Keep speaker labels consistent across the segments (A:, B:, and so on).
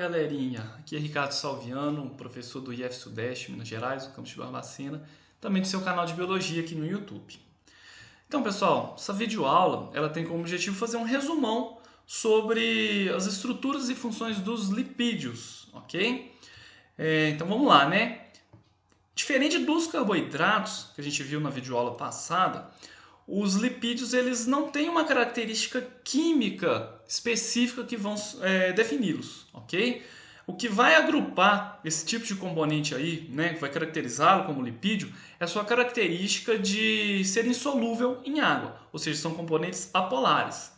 A: galerinha, aqui é Ricardo Salviano, professor do IF Sudeste, Minas Gerais, do campus de Barbacena, também do seu canal de Biologia aqui no YouTube. Então pessoal, essa videoaula ela tem como objetivo fazer um resumão sobre as estruturas e funções dos lipídios, ok? Então vamos lá, né? Diferente dos carboidratos que a gente viu na videoaula passada, os lipídios eles não têm uma característica química específica que vão defini-los, ok? O que vai agrupar esse tipo de componente aí, né, que vai caracterizá-lo como lipídio, é a sua característica de ser insolúvel em água, ou seja, são componentes apolares.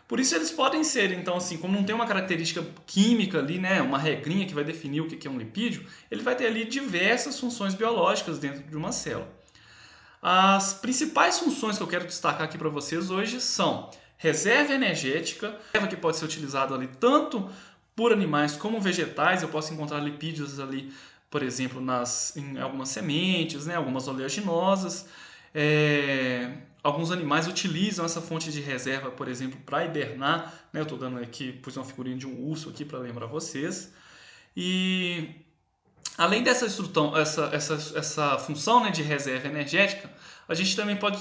A: Por isso eles podem ser, então assim, como não tem uma característica química ali, né, uma regrinha que vai definir o que é um lipídio, ele vai ter ali diversas funções biológicas dentro de uma célula. As principais funções que eu quero destacar aqui para vocês hoje são reserva energética, que pode ser utilizada ali tanto por animais como vegetais. Eu posso encontrar lipídios ali, por exemplo, em algumas sementes, né, algumas oleaginosas. Alguns animais utilizam essa fonte de reserva, por exemplo, para hibernar. Né, eu estou dando aqui, pus uma figurinha de um urso aqui para lembrar vocês. E além dessa essa função, né, de reserva energética, a gente também pode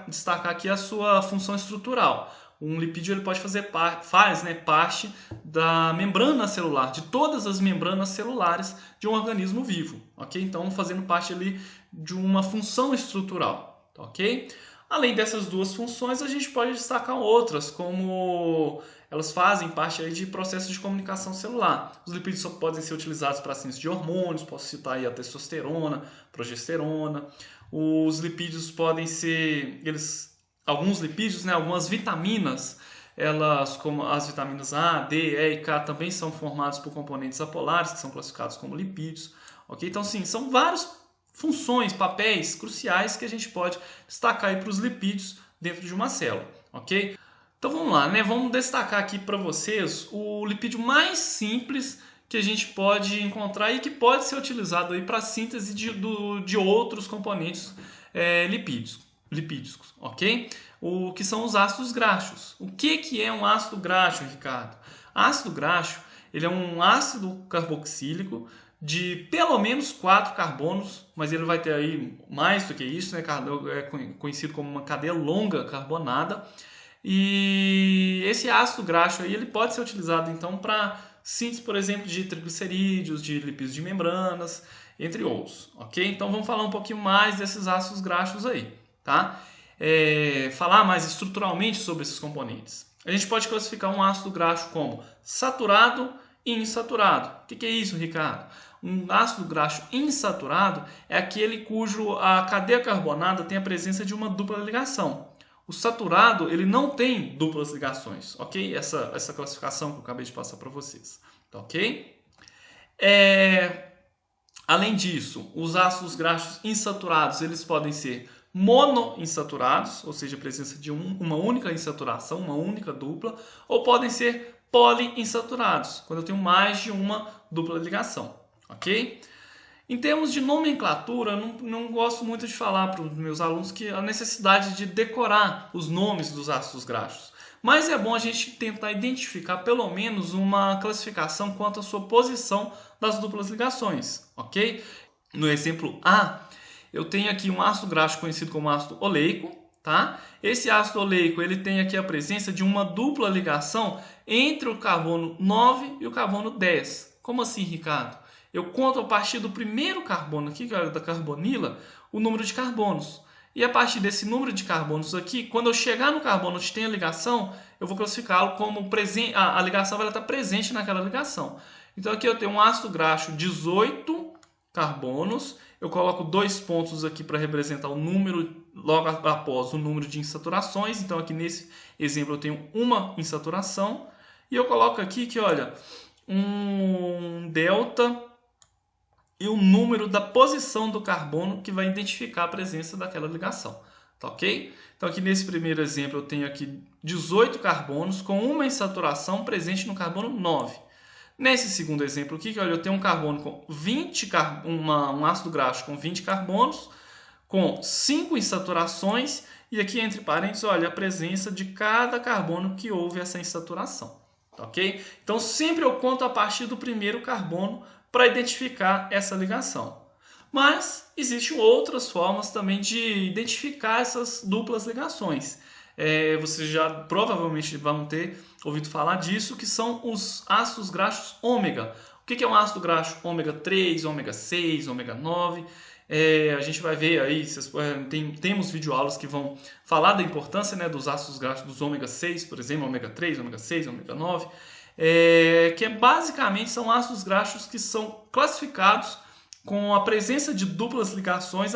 A: destacar aqui a sua função estrutural. Um lipídio ele pode faz parte da membrana celular, de todas as membranas celulares de um organismo vivo, ok? Então, fazendo parte ali de uma função estrutural, ok? Além dessas duas funções, a gente pode destacar outras, como elas fazem parte aí de processos de comunicação celular. Os lipídios só podem ser utilizados para síntese de hormônios, posso citar aí a testosterona, progesterona. Os lipídios podem ser, alguns lipídios, né, algumas vitaminas, elas como as vitaminas A, D, E e K também são formados por componentes apolares, que são classificados como lipídios. Okay? Então, sim, são várias funções, papéis cruciais que a gente pode destacar aí para os lipídios dentro de uma célula. Okay? Então vamos lá, né? Vamos destacar aqui para vocês o lipídio mais simples que a gente pode encontrar e que pode ser utilizado aí para a síntese de outros componentes lipídicos, ok? O que são os ácidos graxos. O que é um ácido graxo, Ricardo? Ácido graxo ele é um ácido carboxílico de pelo menos 4 carbonos, mas ele vai ter aí mais do que isso, né? É conhecido como uma cadeia longa carbonada. E esse ácido graxo aí, ele pode ser utilizado então para síntese, por exemplo, de triglicerídeos, de lipídios de membranas, entre outros, ok? Então vamos falar um pouquinho mais desses ácidos graxos aí, tá? Falar mais estruturalmente sobre esses componentes. A gente pode classificar um ácido graxo como saturado e insaturado. O que é isso, Ricardo? Um ácido graxo insaturado é aquele cujo a cadeia carbonada tem a presença de uma dupla ligação. O saturado ele não tem duplas ligações, ok? Essa classificação que eu acabei de passar para vocês, tá, ok? Além disso, os ácidos graxos insaturados eles podem ser monoinsaturados, ou seja, a presença de uma única insaturação, uma única dupla, ou podem ser poliinsaturados, quando eu tenho mais de uma dupla ligação, ok? Em termos de nomenclatura, eu não gosto muito de falar para os meus alunos que a necessidade de decorar os nomes dos ácidos graxos. Mas é bom a gente tentar identificar pelo menos uma classificação quanto à sua posição das duplas ligações, ok? No exemplo A, eu tenho aqui um ácido graxo conhecido como ácido oleico, tá? Esse ácido oleico ele tem aqui a presença de uma dupla ligação entre o carbono 9 e o carbono 10. Como assim, Ricardo? Eu conto a partir do primeiro carbono aqui, que é da carbonila, o número de carbonos. E a partir desse número de carbonos aqui, quando eu chegar no carbono onde tem a ligação, eu vou classificá-lo como presente. A ligação vai estar presente naquela ligação. Então aqui eu tenho um ácido graxo 18 carbonos. Eu coloco 2 pontos aqui para representar o número, logo após o número de insaturações. Então aqui nesse exemplo eu tenho uma insaturação. E eu coloco aqui que, olha, um delta e o número da posição do carbono que vai identificar a presença daquela ligação, tá, ok? Então aqui nesse primeiro exemplo eu tenho aqui 18 carbonos com uma insaturação presente no carbono 9. Nesse segundo exemplo aqui, olha, eu tenho um carbono com um ácido graxo com 20 carbonos, com 5 insaturações, e aqui entre parênteses, olha, a presença de cada carbono que houve essa insaturação, ok? Então sempre eu conto a partir do primeiro carbono para identificar essa ligação. Mas existem outras formas também de identificar essas duplas ligações. Vocês já provavelmente vão ter ouvido falar disso, que são os ácidos graxos ômega. O que é um ácido graxo ômega 3, ômega 6, ômega 9? A gente vai ver aí, temos videoaulas que vão falar da importância, né, dos ácidos graxos dos ômega 6, por exemplo, ômega 3, ômega 6, ômega 9, que basicamente são ácidos graxos que são classificados com a presença de duplas ligações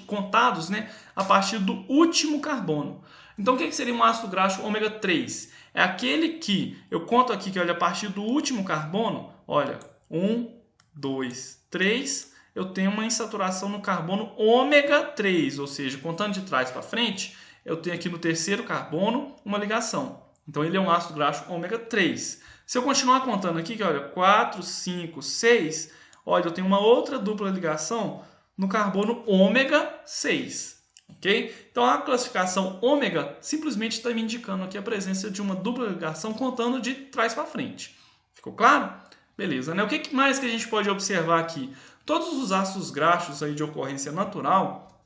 A: contados, né, a partir do último carbono. Então o que seria um ácido graxo ômega 3? É aquele que eu conto aqui que, olha, a partir do último carbono, olha, 1, 2, 3, eu tenho uma insaturação no carbono ômega 3, ou seja, contando de trás para frente, eu tenho aqui no terceiro carbono uma ligação. Então ele é um ácido graxo ômega 3. Se eu continuar contando aqui, que olha, 4, 5, 6, olha, eu tenho uma outra dupla ligação no carbono ômega 6. Okay? Então a classificação ômega simplesmente está me indicando aqui a presença de uma dupla ligação contando de trás para frente. Ficou claro? Beleza, né? O que mais que a gente pode observar aqui? Todos os ácidos graxos aí de ocorrência natural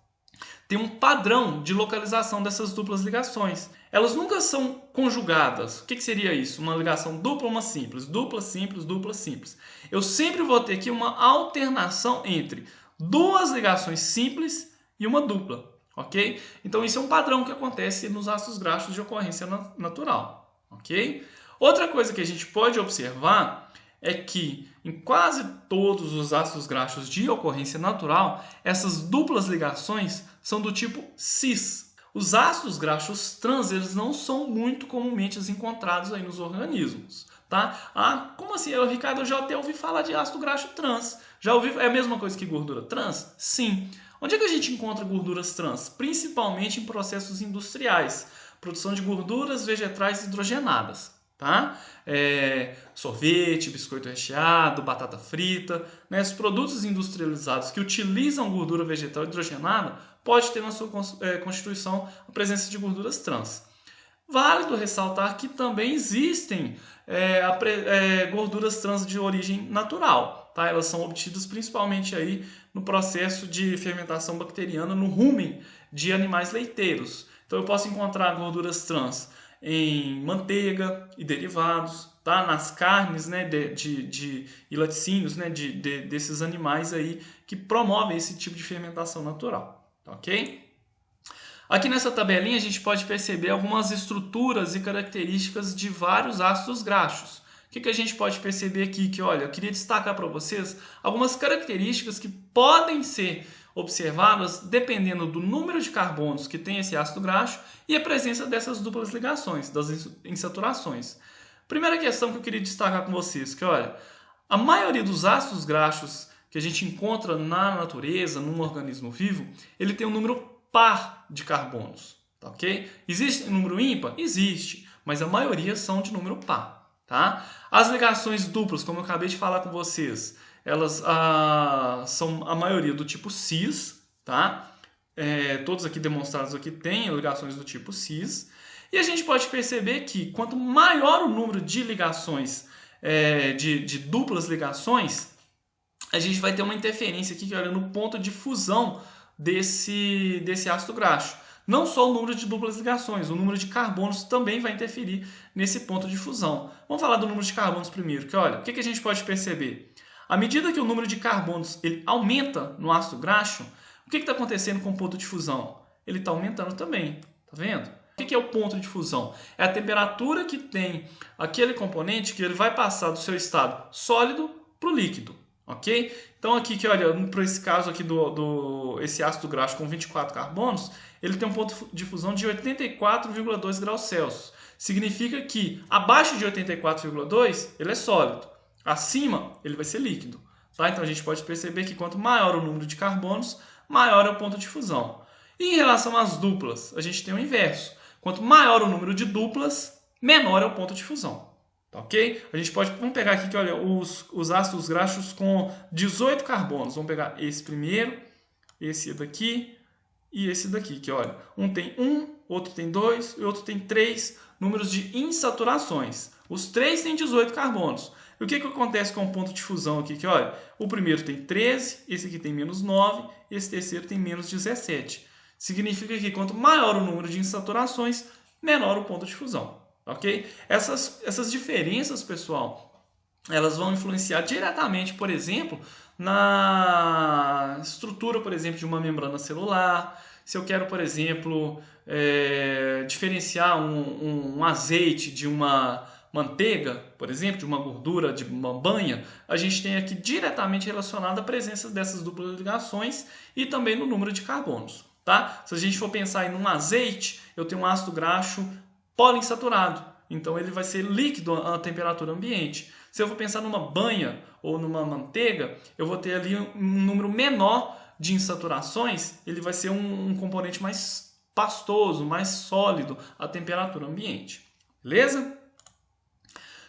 A: têm um padrão de localização dessas duplas ligações. Elas nunca são conjugadas. O que seria isso? Uma ligação dupla ou uma simples? Dupla, simples, dupla, simples. Eu sempre vou ter aqui uma alternação entre duas ligações simples e uma dupla. Ok? Então isso é um padrão que acontece nos ácidos graxos de ocorrência natural. Ok? Outra coisa que a gente pode observar é que em quase todos os ácidos graxos de ocorrência natural, essas duplas ligações são do tipo cis. Os ácidos graxos trans, eles não são muito comumente encontrados aí nos organismos. Tá? Ah, como assim? Ricardo, eu já até ouvi falar de ácido graxo trans. Já ouvi? É a mesma coisa que gordura trans? Sim. Onde é que a gente encontra gorduras trans? Principalmente em processos industriais. Produção de gorduras vegetais hidrogenadas. Tá? Sorvete, biscoito recheado, batata frita. Né? Os produtos industrializados que utilizam gordura vegetal hidrogenada pode ter na sua constituição a presença de gorduras trans. Válido ressaltar que também existem gorduras trans de origem natural. Tá? Elas são obtidas principalmente aí no processo de fermentação bacteriana no rumen de animais leiteiros. Então eu posso encontrar gorduras trans em manteiga e derivados, tá? Nas carnes, né, e laticínios, né, desses animais aí que promovem esse tipo de fermentação natural. Ok? Aqui nessa tabelinha a gente pode perceber algumas estruturas e características de vários ácidos graxos. O que a gente pode perceber aqui? Que, olha, eu queria destacar para vocês algumas características que podem ser observadas dependendo do número de carbonos que tem esse ácido graxo e a presença dessas duplas ligações, das insaturações. Primeira questão que eu queria destacar com vocês, que, olha, a maioria dos ácidos graxos que a gente encontra na natureza, num organismo vivo, ele tem um número par de carbonos, tá, ok? Existe número ímpar? Existe, mas a maioria são de número par, tá? As ligações duplas, como eu acabei de falar com vocês, elas são a maioria do tipo cis, tá? Todos aqui demonstrados aqui têm ligações do tipo cis, e a gente pode perceber que quanto maior o número de ligações, de duplas ligações, a gente vai ter uma interferência aqui, olha, no ponto de fusão desse ácido graxo. Não só o número de duplas ligações, o número de carbonos também vai interferir nesse ponto de fusão. Vamos falar do número de carbonos primeiro, que, olha, o que a gente pode perceber? À medida que o número de carbonos ele aumenta no ácido graxo, o que está acontecendo com o ponto de fusão? Ele está aumentando também, tá vendo? O que é o ponto de fusão? É a temperatura que tem aquele componente que ele vai passar do seu estado sólido para o líquido. Ok? Então aqui, que olha, para esse caso aqui esse ácido graxo com 24 carbonos, ele tem um ponto de fusão de 84,2 graus Celsius. Significa que abaixo de 84,2 ele é sólido, acima ele vai ser líquido. Tá? Então a gente pode perceber que quanto maior o número de carbonos, maior é o ponto de fusão. E em relação às duplas, a gente tem o inverso. Quanto maior o número de duplas, menor é o ponto de fusão. Tá, ok? Vamos pegar aqui que, olha, os ácidos graxos com 18 carbonos. Vamos pegar esse primeiro, esse daqui e esse daqui, que, olha, um tem 1, outro tem 2 e outro tem 3 números de insaturações. Os três têm 18 carbonos. E o que acontece com o ponto de fusão aqui? Que, olha, o primeiro tem 13, esse aqui tem menos 9, esse terceiro tem menos 17. Significa que quanto maior o número de insaturações, menor o ponto de fusão. Ok? Essas diferenças, pessoal, elas vão influenciar diretamente, por exemplo, na estrutura, por exemplo, de uma membrana celular. Se eu quero, por exemplo, diferenciar um azeite de uma manteiga, por exemplo, de uma gordura, de uma banha, a gente tem aqui diretamente relacionado a presença dessas duplas ligações e também no número de carbonos. Tá? Se a gente for pensar em um azeite, eu tenho um ácido graxo poliinsaturado, então ele vai ser líquido à temperatura ambiente. Se eu for pensar numa banha ou numa manteiga, eu vou ter ali um número menor de insaturações, ele vai ser um componente mais pastoso, mais sólido à temperatura ambiente. Beleza?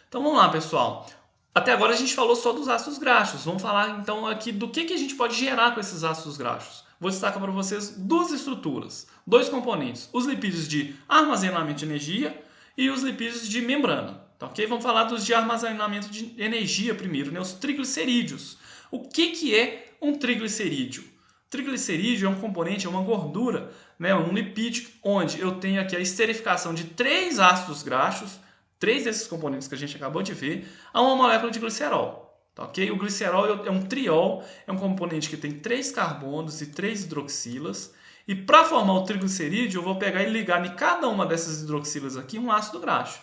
A: Então vamos lá, pessoal. Até agora a gente falou só dos ácidos graxos. Vamos falar então aqui do que a gente pode gerar com esses ácidos graxos. Vou destacar para vocês duas estruturas, dois componentes. Os lipídios de armazenamento de energia e os lipídios de membrana. Tá, ok? Vamos falar dos de armazenamento de energia primeiro, né? Os triglicerídeos. O que é um triglicerídeo? Triglicerídeo é um componente, é uma gordura, né? Um lipídio onde eu tenho aqui a esterificação de três ácidos graxos, três desses componentes que a gente acabou de ver, a uma molécula de glicerol. Tá, okay? O glicerol é um triol, é um componente que tem 3 carbonos e 3 hidroxilas. E para formar o triglicerídeo, eu vou pegar e ligar em cada uma dessas hidroxilas aqui um ácido graxo.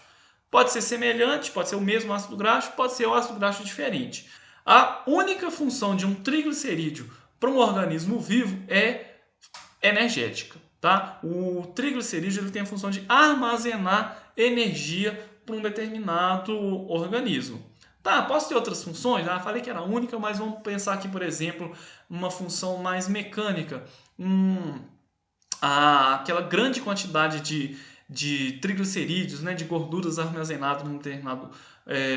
A: Pode ser semelhante, pode ser o mesmo ácido graxo, pode ser um ácido graxo diferente. A única função de um triglicerídeo para um organismo vivo é energética. Tá? O triglicerídeo ele tem a função de armazenar energia para um determinado organismo. Tá, posso ter outras funções? Falei que era única, mas vamos pensar aqui, por exemplo, uma função mais mecânica. Aquela grande quantidade de triglicerídeos, né, de gorduras armazenadas num determinado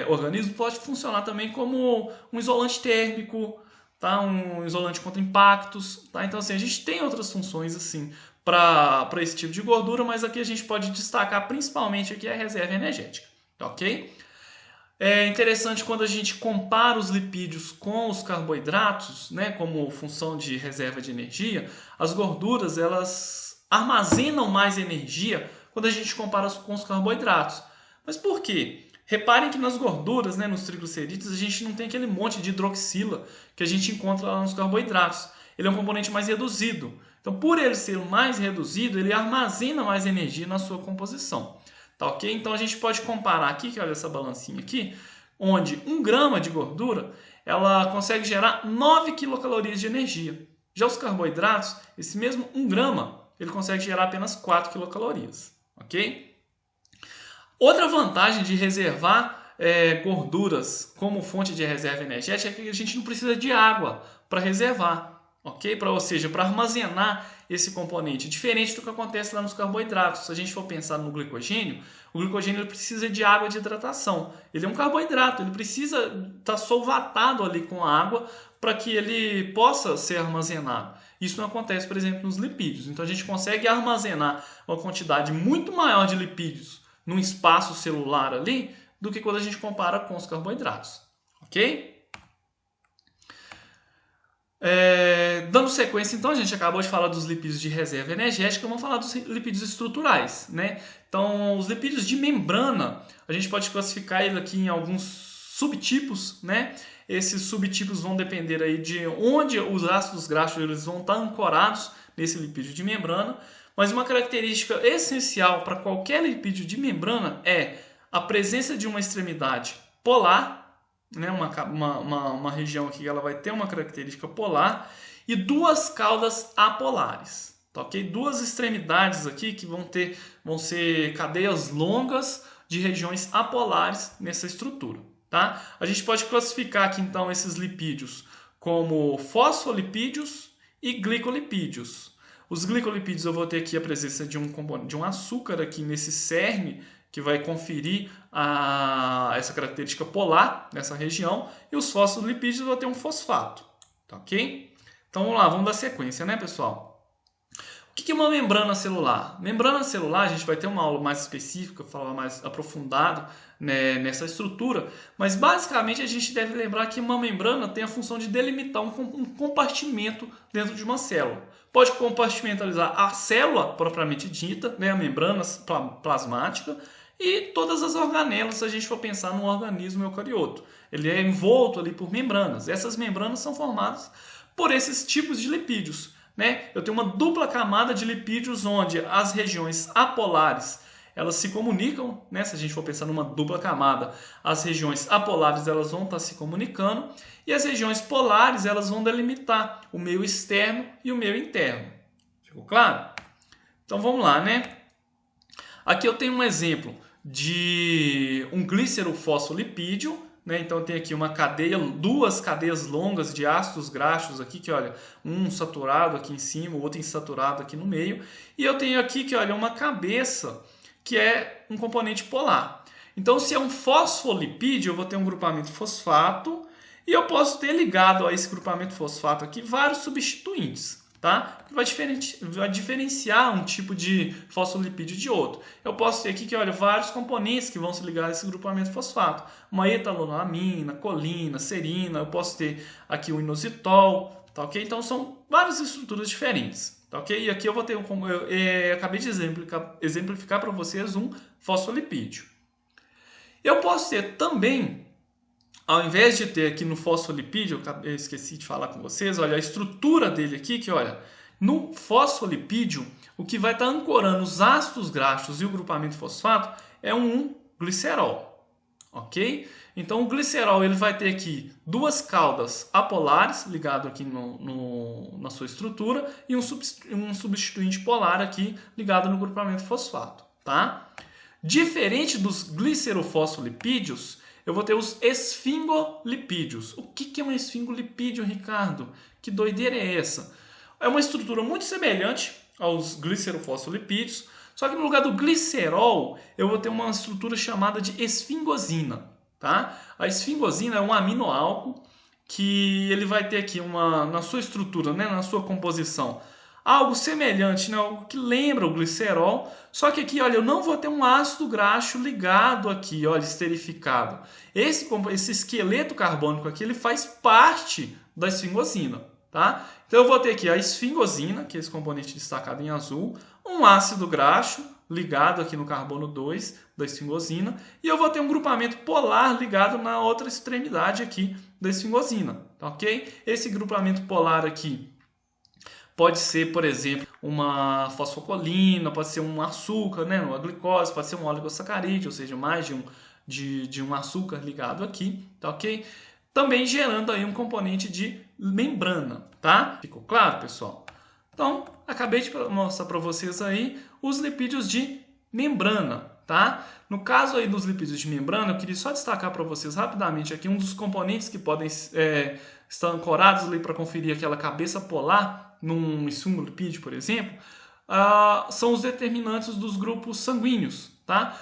A: organismo, pode funcionar também como um isolante térmico, tá? Um isolante contra impactos. Tá? Então, assim, a gente tem outras funções assim para esse tipo de gordura, mas aqui a gente pode destacar principalmente aqui a reserva energética. Tá, ok? É interessante quando a gente compara os lipídios com os carboidratos, né, como função de reserva de energia, as gorduras elas armazenam mais energia quando a gente compara com os carboidratos. Mas por quê? Reparem que nas gorduras, né, nos triglicerídeos, a gente não tem aquele monte de hidroxila que a gente encontra lá nos carboidratos. Ele é um componente mais reduzido. Então, por ele ser mais reduzido, ele armazena mais energia na sua composição. Tá, ok? Então a gente pode comparar aqui, que olha essa balancinha aqui, onde 1 grama de gordura ela consegue gerar 9 quilocalorias de energia. Já os carboidratos, esse mesmo 1 grama, ele consegue gerar apenas 4 quilocalorias. Ok? Outra vantagem de reservar gorduras como fonte de reserva energética é que a gente não precisa de água para reservar. Ok? Ou seja, para armazenar esse componente, diferente do que acontece lá nos carboidratos. Se a gente for pensar no glicogênio, o glicogênio ele precisa de água de hidratação. Ele é um carboidrato, ele precisa estar solvatado ali com a água para que ele possa ser armazenado. Isso não acontece, por exemplo, nos lipídios. Então a gente consegue armazenar uma quantidade muito maior de lipídios num espaço celular ali do que quando a gente compara com os carboidratos. Ok? Dando sequência, então, a gente acabou de falar dos lipídios de reserva energética, vamos falar dos lipídios estruturais, né? Então, os lipídios de membrana, a gente pode classificar eles aqui em alguns subtipos, né? Esses subtipos vão depender aí de onde os ácidos graxos eles vão estar ancorados nesse lipídio de membrana, mas uma característica essencial para qualquer lipídio de membrana é a presença de uma extremidade polar, né, uma região aqui que ela vai ter uma característica polar e 2 caudas apolares, tá, ok? 2 extremidades aqui que vão ser cadeias longas de regiões apolares nessa estrutura, tá? A gente pode classificar aqui então esses lipídios como fosfolipídios e glicolipídios. Os glicolipídios eu vou ter aqui a presença de um açúcar aqui nesse cerne que vai conferir essa característica polar nessa região, e os fosfolipídios vão ter um fosfato, tá, ok? Então vamos lá, vamos dar sequência, né, pessoal? O que é uma membrana celular? Membrana celular, a gente vai ter uma aula mais específica, falar mais aprofundado, né, nessa estrutura, mas basicamente a gente deve lembrar que uma membrana tem a função de delimitar um compartimento dentro de uma célula. Pode compartimentalizar a célula propriamente dita, né, a membrana plasmática, e todas as organelas, se a gente for pensar num organismo eucarioto. Ele é envolto ali por membranas. Essas membranas são formadas por esses tipos de lipídios. Né? Eu tenho uma dupla camada de lipídios onde as regiões apolares elas se comunicam, né? Se a gente for pensar numa dupla camada, as regiões apolares elas vão estar se comunicando e as regiões polares elas vão delimitar o meio externo e o meio interno. Ficou claro? Então vamos lá, né? Aqui eu tenho um exemplo de um glicerofosfolipídio, né? Então tem aqui uma cadeia, duas cadeias longas de ácidos graxos aqui, que olha, um saturado aqui em cima, o outro insaturado aqui no meio. E eu tenho aqui que olha, uma cabeça que é um componente polar. Então se é um fosfolipídio, eu vou ter um grupamento fosfato e eu posso ter ligado a esse grupamento fosfato aqui vários substituintes. Tá? Vai diferenciar um tipo de fosfolipídio de outro. Eu posso ter aqui que, olha, vários componentes que vão se ligar a esse grupamento fosfato. Uma etanolamina, colina, serina. Eu posso ter aqui o inositol, tá ok? Então são várias estruturas diferentes, tá ok? E aqui eu vou ter, como eu acabei de exemplificar para vocês, um fosfolipídio. Eu posso ter também, ao invés de ter aqui no fosfolipídio, eu esqueci de falar com vocês, olha a estrutura dele aqui, que olha, no fosfolipídio, o que vai estar ancorando os ácidos graxos e o grupamento fosfato é um glicerol, ok? Então o glicerol ele vai ter aqui duas caudas apolares ligado aqui na sua estrutura e um substituinte polar aqui ligado no grupamento fosfato, tá? Diferente dos glicerofosfolipídios, eu vou ter os esfingolipídios. O que é um esfingolipídio, Ricardo? Que doideira é essa? É uma estrutura muito semelhante aos glicerofosfolipídios, só que no lugar do glicerol, eu vou ter uma estrutura chamada de esfingosina. Tá? A esfingosina é um aminoálcool que ele vai ter aqui na sua estrutura, né, na sua composição, algo semelhante, né, algo que lembra o glicerol, só que aqui, olha, eu não vou ter um ácido graxo ligado aqui, olha, esterificado. Esse esqueleto carbônico aqui, ele faz parte da esfingosina, tá? Então eu vou ter aqui a esfingosina, que é esse componente destacado em azul, um ácido graxo ligado aqui no carbono 2 da esfingosina, e eu vou ter um grupamento polar ligado na outra extremidade aqui da esfingosina, tá ok? Esse grupamento polar aqui pode ser, por exemplo, uma fosfocolina, pode ser um açúcar, né, uma glicose, pode ser um oligosacarídeo, ou seja, mais de um açúcar ligado aqui, tá ok? Também gerando aí um componente de membrana, tá? Ficou claro, pessoal? Então, acabei de mostrar para vocês aí os lipídios de membrana, tá? No caso aí dos lipídios de membrana, eu queria só destacar para vocês rapidamente aqui um dos componentes que podem estar ancorados ali para conferir aquela cabeça polar num esfingolipídio, por exemplo, são os determinantes dos grupos sanguíneos, tá?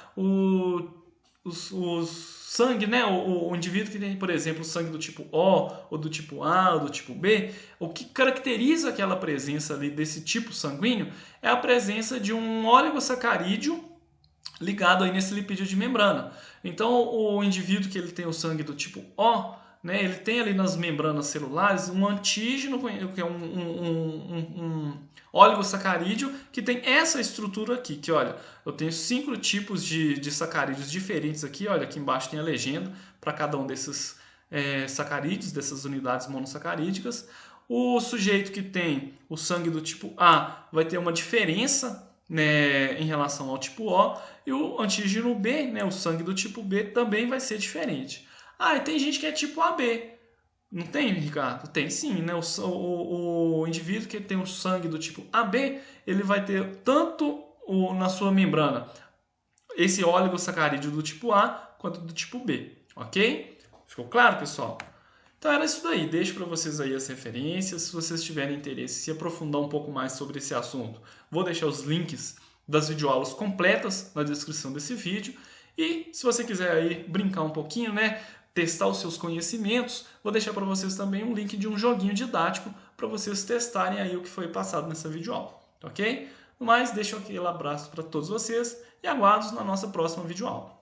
A: Os sangue, né? O indivíduo que tem, por exemplo, sangue do tipo O, ou do tipo A, ou do tipo B, o que caracteriza aquela presença ali desse tipo sanguíneo é a presença de um oligosacarídeo ligado aí nesse lipídio de membrana. Então, o indivíduo que ele tem o sangue do tipo O, né, ele tem ali nas membranas celulares um antígeno, que é um oligosacarídeo, que tem essa estrutura aqui, que olha, eu tenho 5 tipos de sacarídeos diferentes aqui, olha, aqui embaixo tem a legenda para cada um desses sacarídeos, dessas unidades monossacarídicas. O sujeito que tem o sangue do tipo A vai ter uma diferença, né, em relação ao tipo O, e o antígeno B, né, o sangue do tipo B, também vai ser diferente. E tem gente que é tipo AB. Não tem, Ricardo? Tem sim, né? O indivíduo que tem o sangue do tipo AB, ele vai ter tanto na sua membrana esse oligosacarídeo do tipo A quanto do tipo B, ok? Ficou claro, pessoal? Então era isso daí. Deixo para vocês aí as referências. Se vocês tiverem interesse em se aprofundar um pouco mais sobre esse assunto, vou deixar os links das videoaulas completas na descrição desse vídeo. E se você quiser aí brincar um pouquinho, né, testar os seus conhecimentos, vou deixar para vocês também um link de um joguinho didático para vocês testarem aí o que foi passado nessa videoaula. ok? No mais, deixo aquele abraço para todos vocês e aguardo na nossa próxima videoaula.